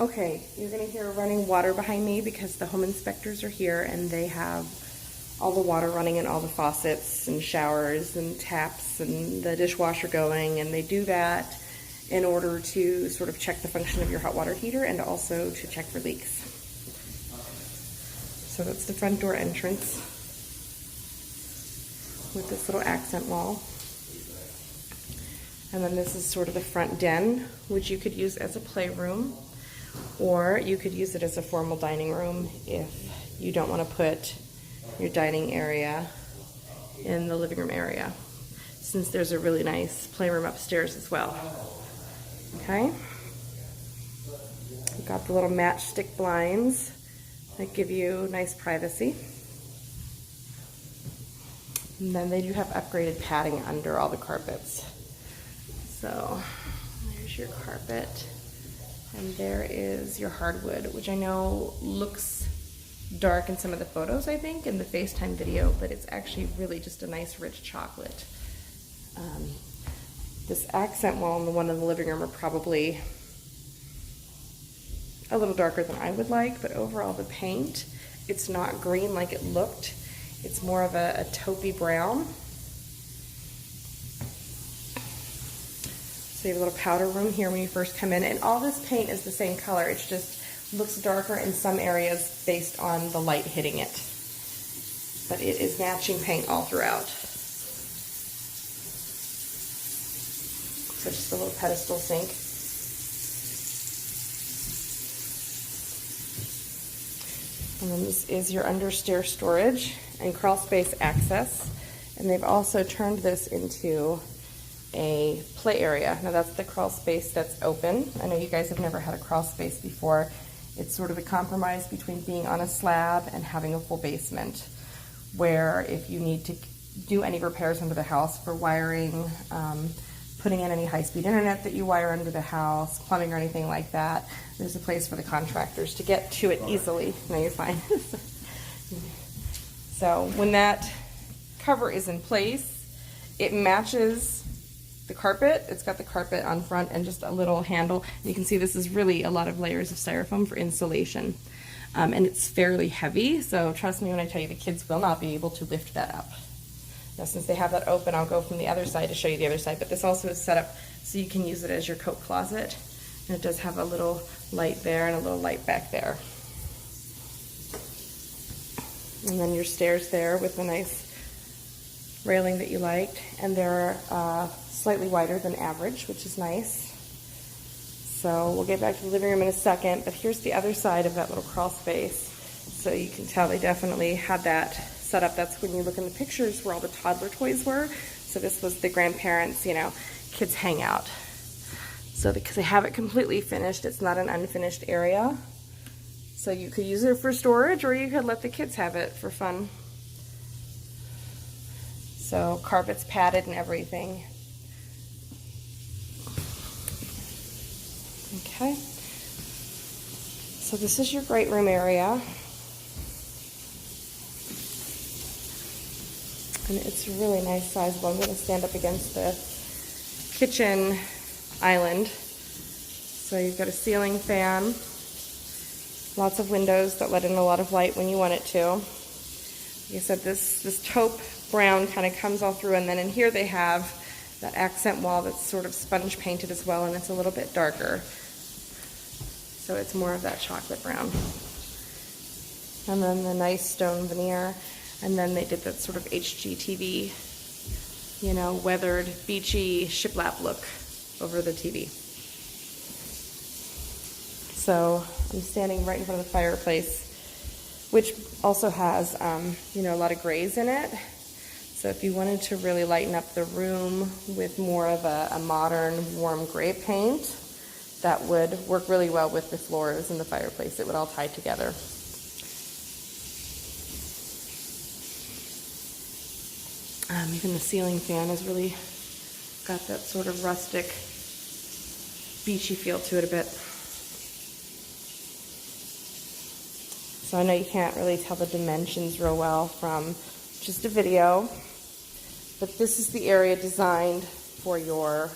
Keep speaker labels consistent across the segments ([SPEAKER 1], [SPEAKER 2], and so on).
[SPEAKER 1] Okay, you're gonna hear running water behind me because the home inspectors are here and they have all the water running in all the faucets and showers and taps and the dishwasher going, and they do that in order to sort of check the function of your hot water heater and also to check for leaks. So that's the front door entrance with this little accent wall. And then this is sort of the front den, which you could use as a playroom, or you could use it as a formal dining room if you don't want to put your dining area in the living room area, since there's a really nice playroom upstairs as well. Okay? We've got the little matchstick blinds that give you nice privacy. And then they do have upgraded padding under all the carpets. So there's your carpet, and there is your hardwood, which I know looks dark in some of the photos, I think, in the FaceTime video, but it's actually really just a nice rich chocolate. This accent wall and the one in the living room are probably a little darker than I would like, but overall the paint, it's not green like it looked. It's more of a taupey brown. So you have a little powder room here when you first come in, and all this paint is the same color. It just looks darker in some areas based on the light hitting it. But it is matching paint all throughout. So just a little pedestal sink. And then this is your understair storage and crawl space access. And they've also turned this into a play area. Now that's the crawl space that's open. I know you guys have never had a crawl space before. It's sort of a compromise between being on a slab and having a full basement, where if you need to do any repairs under the house for wiring, putting in any high-speed internet that you wire under the house, plumbing or anything like that, there's a place for the contractors to get to it easily. No, you're fine. So when that cover is in place, it matches the carpet. It's got the carpet on front and just a little handle. You can see this is really a lot of layers of styrofoam for insulation. And it's fairly heavy, so trust me when I tell you the kids will not be able to lift that up. Now since they have that open, I'll go from the other side to show you the other side, but this also is set up so you can use it as your coat closet. And it does have a little light there and a little light back there. And then your stairs there with a nice railing that you liked, and they're slightly wider than average, which is nice. So we'll get back to the living room in a second, but here's the other side of that little crawl space. So you can tell they definitely had that set up. That's when you look in the pictures where all the toddler toys were. So this was the grandparents, you know, kids hangout. So because they have it completely finished, it's not an unfinished area. So you could use it for storage, or you could let the kids have it for fun. So carpet's padded and everything. Okay. So this is your great room area. And it's really nice size. Well, I'm going to stand up against the kitchen island. So you've got a ceiling fan, lots of windows that let in a lot of light when you want it to. Like I said, this taupe brown kind of comes all through, and then in here they have that accent wall that's sort of sponge painted as well, and it's a little bit darker. So it's more of that chocolate brown. And then the nice stone veneer, and then they did that sort of HGTV, you know, weathered, beachy shiplap look over the TV. So I'm standing right in front of the fireplace, which also has, you know, a lot of grays in it. So if you wanted to really lighten up the room with more of a modern, warm gray paint, that would work really well with the floors and the fireplace. It would all tie together. Even the ceiling fan has really got that sort of rustic, beachy feel to it a bit. So I know you can't really tell the dimensions real well from just a video, but this is the area designed for your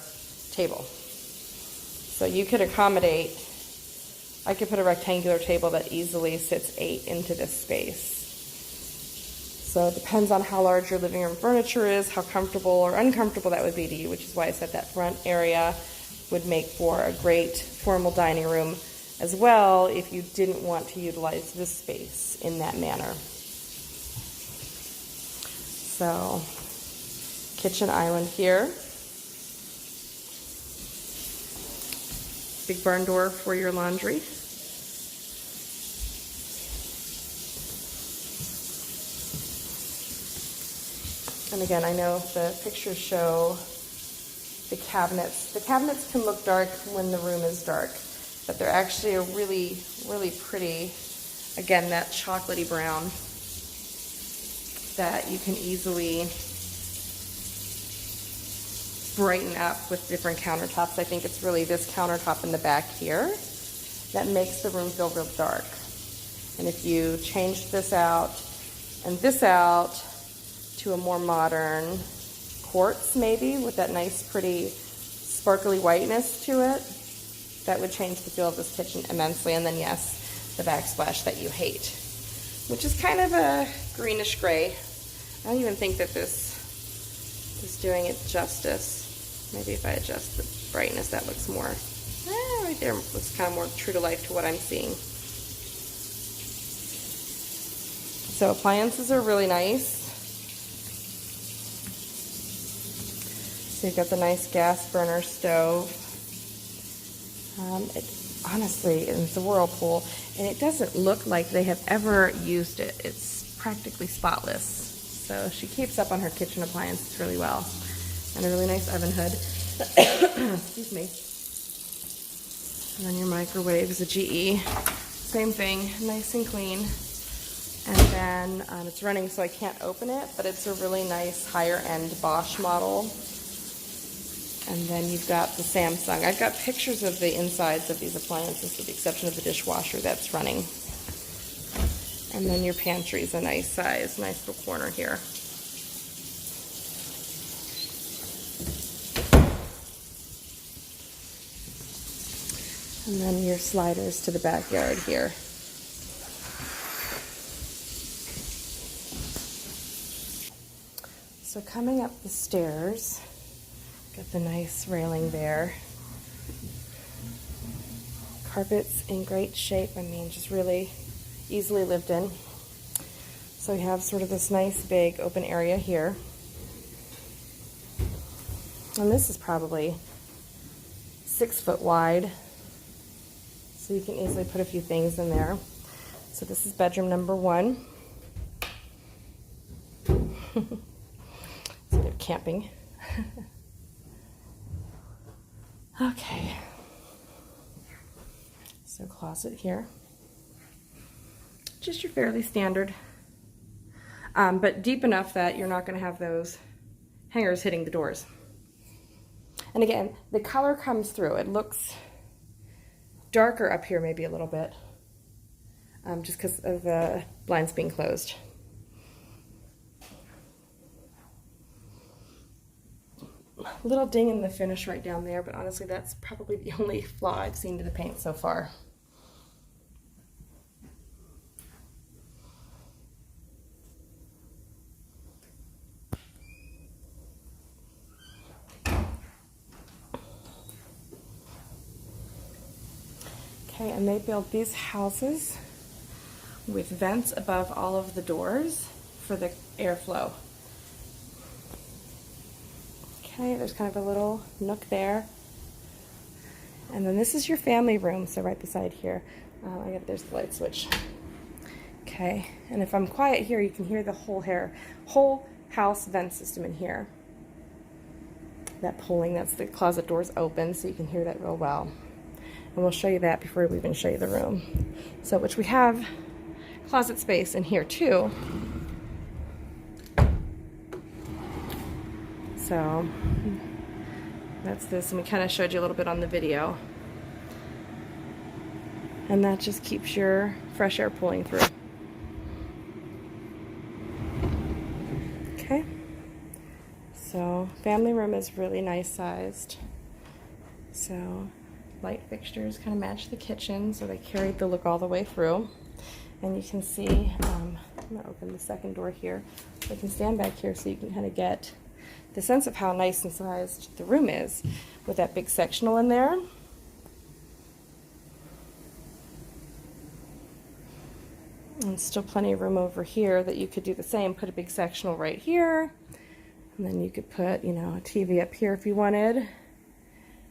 [SPEAKER 1] table. So you could accommodate I could put a rectangular table that easily sits 8 into this space. So it depends on how large your living room furniture is, how comfortable or uncomfortable that would be to you, which is why I said that front area would make for a great formal dining room as well if you didn't want to utilize this space in that manner. So, kitchen island here. Big barn door for your laundry. And again, I know the pictures show the cabinets. The cabinets can look dark when the room is dark, but they're actually a really, really pretty, again, that chocolatey brown that you can easily brighten up with different countertops. I think it's really this countertop in the back here that makes the room feel real dark. And if you changed this out and this out to a more modern quartz maybe with that nice pretty sparkly whiteness to it, that would change the feel of this kitchen immensely. And then yes, the backsplash that you hate, which is kind of a greenish gray. I don't even think that this is doing it justice. Maybe if I adjust the brightness, that looks more, right there looks kind of more true to life to what I'm seeing. So appliances are really nice. So you've got the nice gas burner stove. Honestly, it's a Whirlpool, and it doesn't look like they have ever used it. It's practically spotless. So she keeps up on her kitchen appliances really well. And a really nice oven hood. Excuse me. And then your microwave is a GE. Same thing, nice and clean. And then it's running so I can't open it, but it's a really nice higher end Bosch model. And then you've got the Samsung. I've got pictures of the insides of these appliances with the exception of the dishwasher that's running. And then your pantry is a nice size, nice little corner here. And then your sliders to the backyard here. So coming up the stairs, got the nice railing there. Carpet's in great shape. I mean, just really easily lived in. So we have sort of this nice big open area here. And this is probably 6 foot wide. So you can easily put a few things in there. So this is bedroom number 1. It's a bit of camping. Okay. So closet here. Just your fairly standard, but deep enough that you're not going to have those hangers hitting the doors. And again, the color comes through. It looks darker up here maybe a little bit, just because of the blinds being closed. Little ding in the finish right down there, but honestly that's probably the only flaw I've seen to the paint so far. Okay, and they build these houses with vents above all of the doors for the airflow. Okay, there's kind of a little nook there. And then this is your family room, so right beside here. There's the light switch. Okay, and if I'm quiet here, you can hear the whole house vent system in here. That pulling, that's the closet doors open, so you can hear that real well. And we'll show you that before we even show you the room. So, which we have closet space in here too. So, that's this, and we kind of showed you a little bit on the video. And that just keeps your fresh air pulling through. Okay. So, family room is really nice sized. So, light fixtures kind of match the kitchen, so they carried the look all the way through. And you can see, I'm going to open the second door here. I can stand back here so you can kind of get the sense of how nice and sized the room is with that big sectional in there. And still plenty of room over here that you could do the same, put a big sectional right here, and then you could put, you know, a TV up here if you wanted.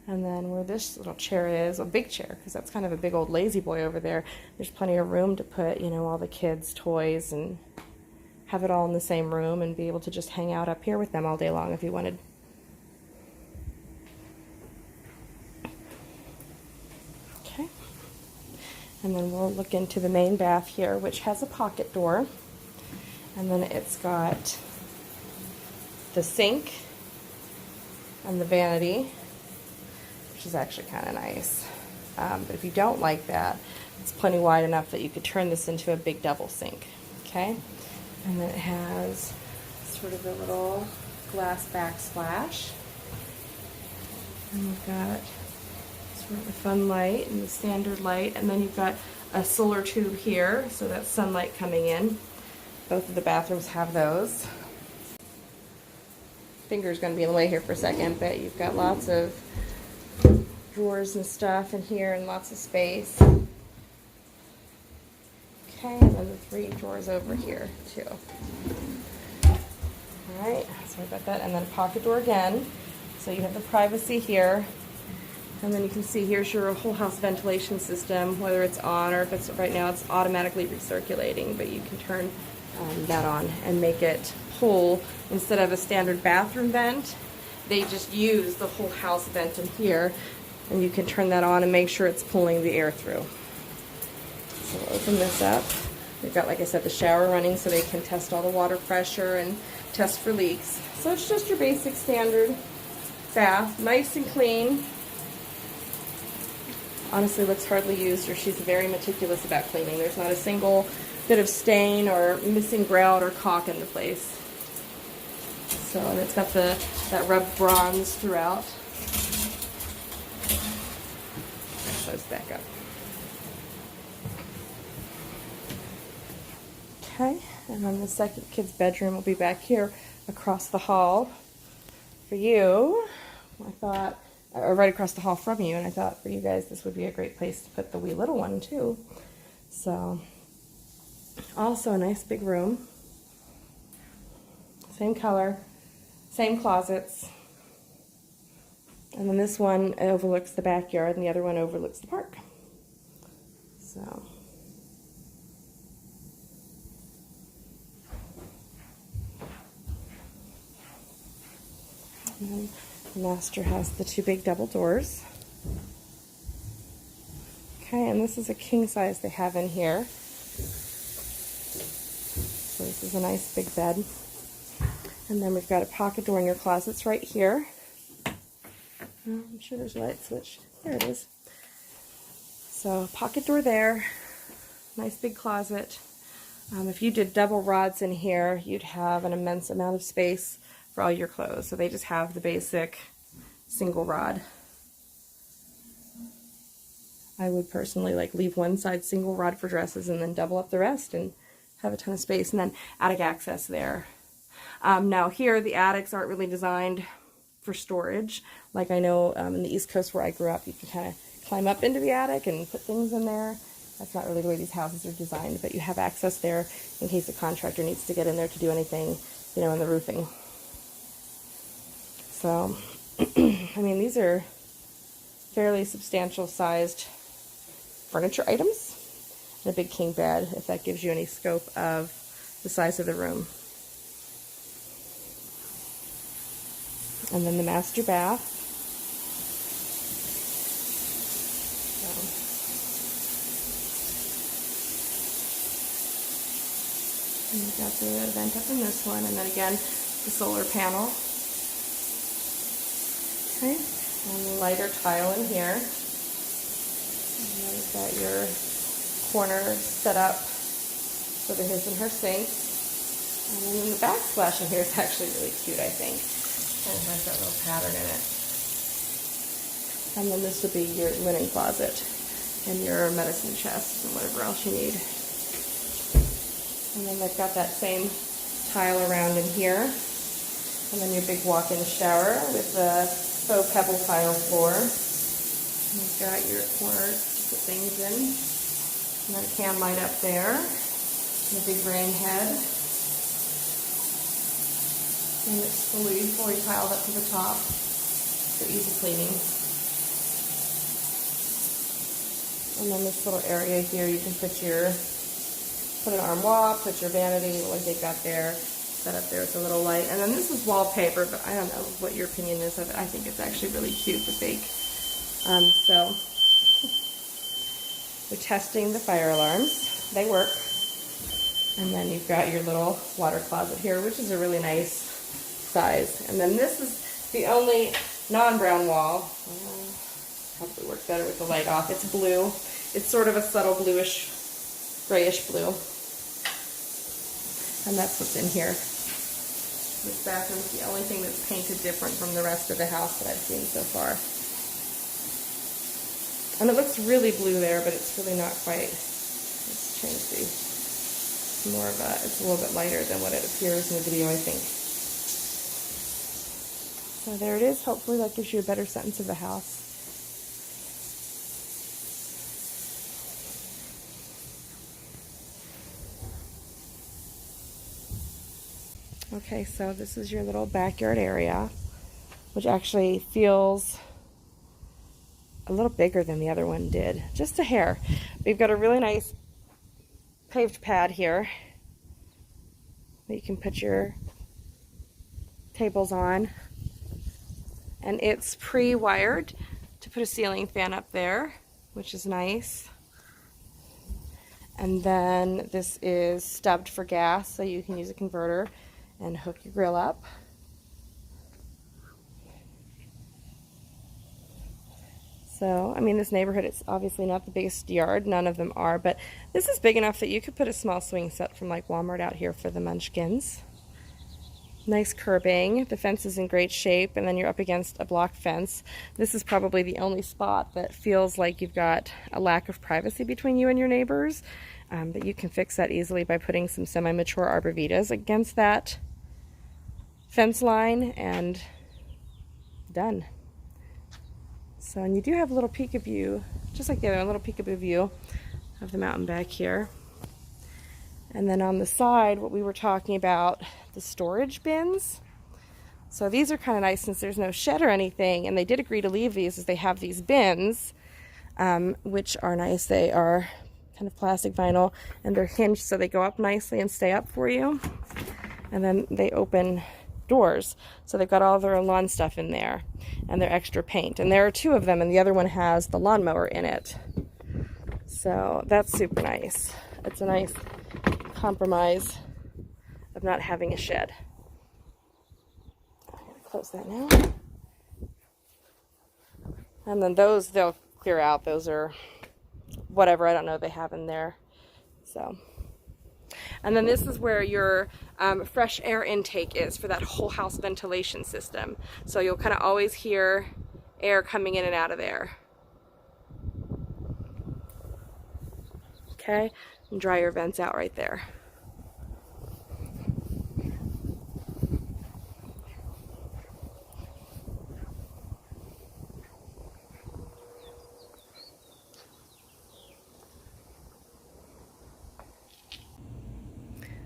[SPEAKER 1] And then where this little chair is, a big chair, because that's kind of a big old lazy boy over there, there's plenty of room to put, you know, all the kids' toys and have it all in the same room and be able to just hang out up here with them all day long if you wanted. Okay. And then we'll look into the main bath here, which has a pocket door. And then it's got the sink and the vanity, which is actually kind of nice. But if you don't like that, it's plenty wide enough that you could turn this into a big double sink. Okay? And then it has sort of a little glass backsplash. And you've got sort of the fun light and the standard light. And then you've got a solar tube here, so that's sunlight coming in. Both of the bathrooms have those. Finger's going to be in the way here for a second, but you've got lots of drawers and stuff in here and lots of space. Okay, and then the 3 drawers over here too. Alright, sorry about that. And then a pocket door again. So you have the privacy here. And then you can see here's your whole house ventilation system, whether it's on or if it's right now it's automatically recirculating, but you can turn that on and make it pull instead of a standard bathroom vent. They just use the whole house vent in here, and you can turn that on and make sure it's pulling the air through. So we'll open this up. They've got, like I said, the shower running so they can test all the water pressure and test for leaks. So it's just your basic standard bath, nice and clean. Honestly looks hardly used, or she's very meticulous about cleaning. There's not a single bit of stain or missing grout or caulk in the place. So, and it's got that rubbed bronze throughout. Let's back up. Okay, and then the second kid's bedroom will be back here across the hall for you. I thought, or right across the hall from you, and I thought for you guys this would be a great place to put the wee little one too. So, also a nice big room. Same color, same closets. And then this one overlooks the backyard and the other one overlooks the park. So. And then the master has the 2 big double doors. Okay, and this is a king size they have in here. So this is a nice big bed. And then we've got a pocket door in your closets right here. I'm sure there's a light switch. There it is. So pocket door there. Nice big closet. If you did double rods in here, you'd have an immense amount of space for all your clothes. So they just have the basic single rod. I would personally leave one side single rod for dresses and then double up the rest and have a ton of space, and then attic access there. Now here the attics aren't really designed for storage. Like I know in the East Coast where I grew up, you can kind of climb up into the attic and put things in there. That's not really the way these houses are designed, but you have access there in case a contractor needs to get in there to do anything, you know, in the roofing. So, I mean, these are fairly substantial sized furniture items. And a big king bed, if that gives you any scope of the size of the room. And then the master bath. And you've got the vent up in this one, and then again, the solar panel. Okay, and the lighter tile in here. And then you've got your corner set up for the his and her sink. And then the backsplash in here is actually really cute, I think. And it has that little pattern in it. And then this would be your linen closet and your medicine chest and whatever else you need. And then they've got that same tile around in here. And then your big walk-in shower with the faux pebble tile floor. And you've got your corners to put things in. And then a can light up there. And a big rain head. And it's fully tiled up to the top for easy cleaning. And then this little area here, you can put an armoire, put your vanity, like they've got there, set up there with a little light. And then this is wallpaper, but I don't know what your opinion is of it. I think it's actually really cute, the fake. So we're testing the fire alarms. They work. And then you've got your little water closet here, which is a really nice size. And then this is the only non-brown wall. Probably works better with the light off. It's blue. It's sort of a subtle bluish, grayish blue. And that's what's in here. This bathroom's the only thing that's painted different from the rest of the house that I've seen so far. And it looks really blue there, but it's really not quite. Let's change the, more of a, it's a little bit lighter than what it appears in the video, I think. So there it is. Hopefully that gives you a better sense of the house. Okay, so this is your little backyard area, which actually feels a little bigger than the other one did, just a hair. We've got a really nice paved pad here that you can put your tables on, and it's pre-wired to put a ceiling fan up there, which is nice. And then this is stubbed for gas, so you can use a converter and hook your grill up. So, I mean, this neighborhood, it's obviously not the biggest yard. None of them are, but this is big enough that you could put a small swing set from like Walmart out here for the munchkins. Nice curbing. The fence is in great shape, and then you're up against a block fence. This is probably the only spot that feels like you've got a lack of privacy between you and your neighbors, but you can fix that easily by putting some semi-mature arborvitaes against that fence line, and done. So, and you do have a little peekaboo, just like the other one, a little peekaboo view of the mountain back here. And then on the side, what we were talking about, the storage bins. So these are kind of nice since there's no shed or anything, and they did agree to leave these as they have these bins, which are nice. They are kind of plastic vinyl, and they're hinged so they go up nicely and stay up for you. And then they open doors, so they've got all their lawn stuff in there and their extra paint, and there are two of them, and the other one has the lawnmower in it. So that's super nice. It's a nice compromise of not having a shed. I'm gonna close that now. And then those they'll clear out. Those are whatever, I don't know, they have in there. So, and then this is where your fresh air intake is for that whole house ventilation system. So you'll kind of always hear air coming in and out of there. Okay, and dry your vents out right there.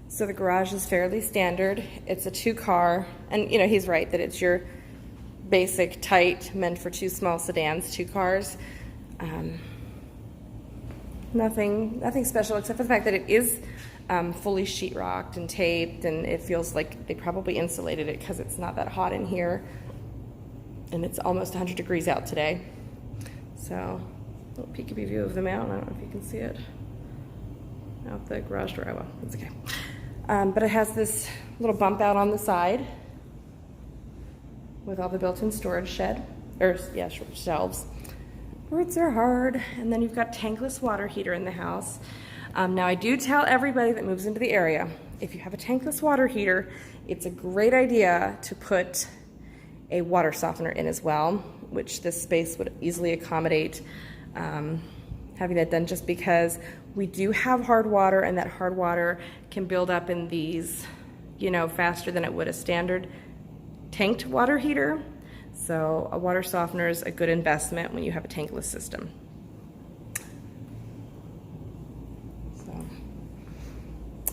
[SPEAKER 1] So the garage is fairly standard. It's a 2-car, and you know, he's right that it's your basic, tight, meant for 2 small sedans, 2 cars. Nothing special except for the fact that it is fully sheetrocked and taped, and it feels like they probably insulated it because it's not that hot in here, and it's almost 100 degrees out today. So, a little peekaboo view of the mountain. I don't know if you can see it out the garage door. Oh well, that's okay. But it has this little bump out on the side with all the built-in storage shelves. Words are hard. And then you've got tankless water heater in the house. Now I do tell everybody that moves into the area, if you have a tankless water heater, it's a great idea to put a water softener in as well. which this space would easily accommodate having that done, just because we do have hard water, and that hard water can build up in these, you know, faster than it would a standard tanked water heater. So a water softener is a good investment when you have a tankless system. So,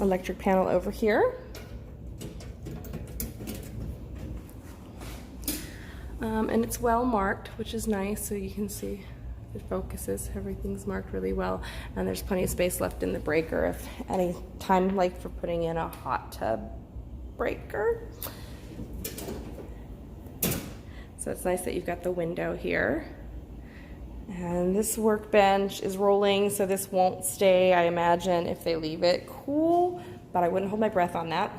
[SPEAKER 1] electric panel over here. And it's well marked, which is nice, so you can see it focuses, everything's marked really well, and there's plenty of space left in the breaker if any time, like for putting in a hot tub breaker. So it's nice that you've got the window here. And this workbench is rolling, so this won't stay, I imagine, if they leave it cool, but I wouldn't hold my breath on that.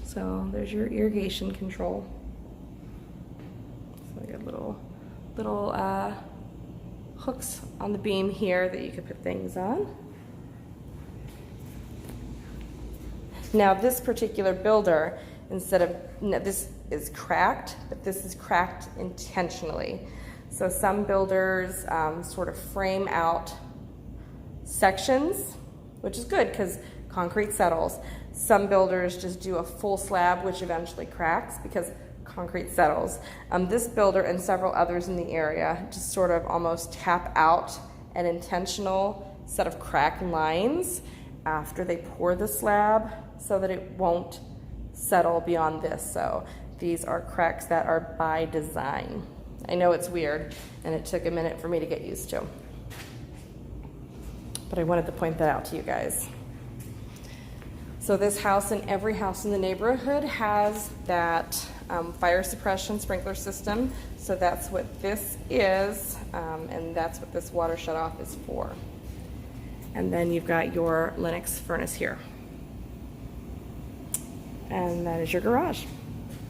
[SPEAKER 1] So there's your irrigation control. So you got little hooks on the beam here that you could put things on. Now this particular builder, instead of, no, this is cracked, but this is cracked intentionally. So some builders sort of frame out sections, which is good because concrete settles. Some builders just do a full slab, which eventually cracks because concrete settles. This builder and several others in the area just sort of almost tap out an intentional set of crack lines after they pour the slab so that it won't settle beyond this. So these are cracks that are by design. I know it's weird, and it took a minute for me to get used to, but I wanted to point that out to you guys. So this house and every house in the neighborhood has that fire suppression sprinkler system. So that's what this is, and that's what this water shutoff is for. And then you've got your Lennox furnace here. And that is your garage.